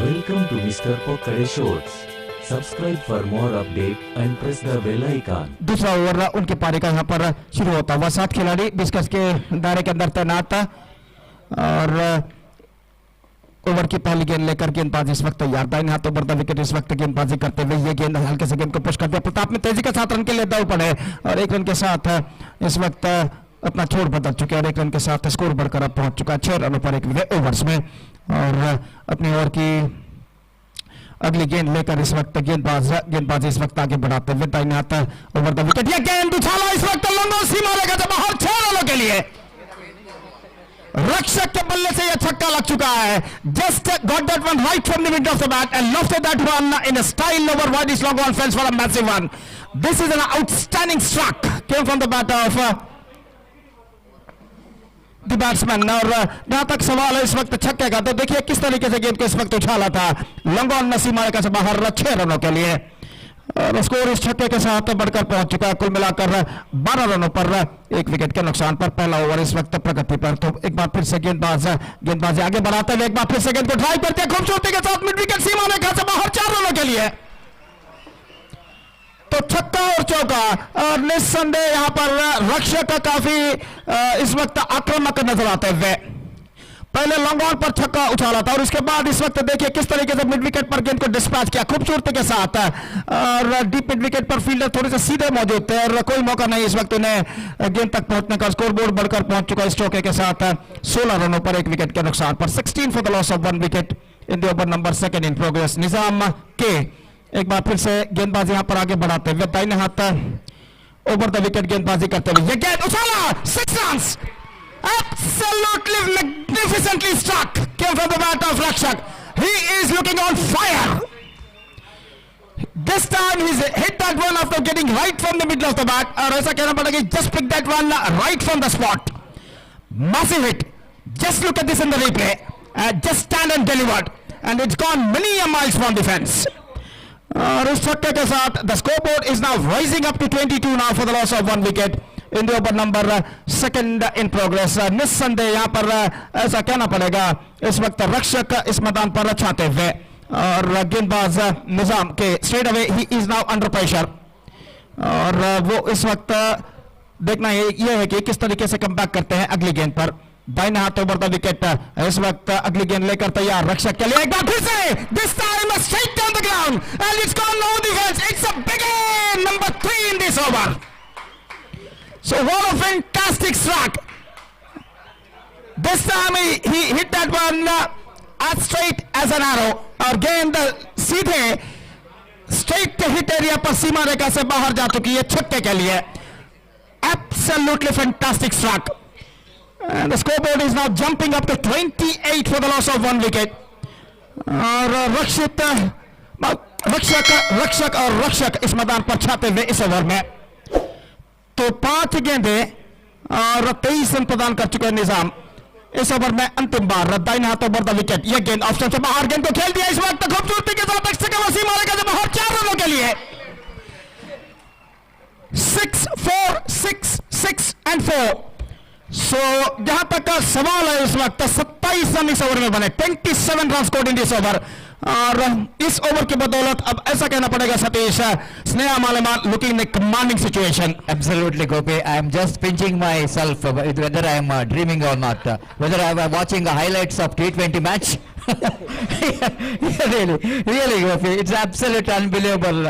Welcome to Mr. Pokkade Shorts. Subscribe for more update and press the bell icon. दूसरा over उनके पारी का यहाँ पर शुरू होता हुआ 7 खिलाड़ी डिस्कस के दायरे के अंदर तैनात था और ओवर की पहली गेंद लेकर गेंदबाज इस वक्त तैयार था। हाथों पर विकेट इस वक्त गेंदबाजी करते हुए ये गेंद हल्के से गेंद को पुश कर दिया। प्रताप में तेजी के साथ रन के लिए दौड़ पड़े और 1 रन के साथ इस वक्त अपना छोड़ बदल चुके और 1 रन के साथ स्कोर बढ़कर अब पहुंच चुका 6 रनों पर 1 विकेट ओवर्स में। और अपनी ओवर की अगली गेंद लेकर इस वक्त गेंदबाज इस वक्त आगे बढ़ाते हुए दाहिने हाथ ओवर द विकेट ये गेंद उछाला इस वक्त लंबा सीमा रेखा से बाहर 6 रनों के लिए। रक्षक के बल्ले से यह छक्का लग चुका है। Just got that one right from the mid of the bat and lofted that one in a style over wide is long on fence for a massive one. This is an outstanding struck came from the bat of the batsman. और जहां तक सवाल है इस वक्त छक्के का तो देखिए किस तरीके से गेंद को इस वक्त उछाला था लंबा ऑन सीमा रेखा से बाहर 6 रनों के लिए। और स्कोर इस छक्के के साथ बढ़कर पहुंच चुका है कुल मिलाकर 12 रनों पर 1 विकेट के नुकसान पर। पहला ओवर इस वक्त प्रगति पर। तो एक बार फिर से गेंदबाज आगे बढ़ाते हुए एक बार फिर से गेंद को ड्राइव करते खूबसूरती के साथ मिड विकेट सीमा रेखा से बाहर 4 रनों के लिए। तो छक्का और चौका और निस्संदेह यहां पर रक्षक काफी इस वक्त आक्रामक नजर आते हुए पहले लॉन्ग ऑन पर छक्का उछाला था और इसके बाद इस वक्त देखिए किस तरीके से मिड विकेट पर गेंद को डिस्पैच किया खूबसूरती के साथ। और डीप मिड विकेट पर फील्डर थोड़े से सीधे मौजूद थे और कोई मौका नहीं इस वक्त उन्हें गेंद तक पहुंचने का। स्कोर बोर्ड बढ़कर पहुंच चुका इस चौके के साथ 16 रनों पर 1 विकेट के नुकसान पर। 16 for the loss of 1 wicket in the over number 2 in progress. Nizam के एक बार फिर से गेंदबाजी यहां पर आगे बढ़ाते हुए दाहिने हाथ ओवर द विकेट गेंदबाजी करते हुए ये गेंद उछाला 6 runs absolutely magnificently struck came from the bat of Rakshak. He is looking on fire. This time he's hit that one after getting right from the middle of the bat और ऐसा कहना पड़ेगा just pick that one right from the spot. Massive hit. Just look at this in the replay. Just stand and delivered and it's gone many miles from the fence. और इस छक्के के साथ the scoreboard is now rising up to 22 now for the loss of 1 wicket in the over number 2 in progress. निस्संदेह यहाँ पर ऐसा कहना पड़ेगा इस वक्त रक्षक इस मैदान पर छाते हुए और गेंदबाज निजाम के straight away he is now under pressure. और वो इस वक्त देखना ये है कि किस तरीके से कमबैक करते हैं अगली गेंद पर। दाहिने हाथ ओवर द विकेट इस वक्त अगली गेंद लेकर तैयार रक्षक के लिए एक बार फिर से this time straight down the ground and it's gone on the field. It's a big number 3 in this over. So what a fantastic struck. This time he hit that one as straight as an arrow और गेंद सीधे straight hit area पर सीमा रेखा से बाहर जा चुकी है छक्के के लिए। Absolutely fantastic struck. And the scoreboard is now jumping up to 28 for the loss of 1 wicket. और रक्षक इस मैदान पर छाते हुए इस ओवर में तो 5 गेंदे और 23 रन प्रदान कर चुके हैं निजाम इस ओवर में। अंतिम बार दाहिने हाथ ओवर द विकेट ये गेंद ऑप्शन से बाहर गेंद को खेल दिया इस वक्त खूबसूरती के साथ सीमा रेखा से बाहर 4 रनों के लिए। 6, 4, 6, 6 and 4। सो जहां तक का सवाल है इस वक्त 27 रन इस ओवर में बने 27 run scored in this over. और इस ओवर की बदौलत अब ऐसा कहना पड़ेगा सतीश स्नेहा मालेमान looking in commanding situation. Absolutely, Gopi. I am just pinching myself whether I am dreaming or not. Whether I am watching the highlights of T20 match. Really, Gopi, it's absolutely unbelievable.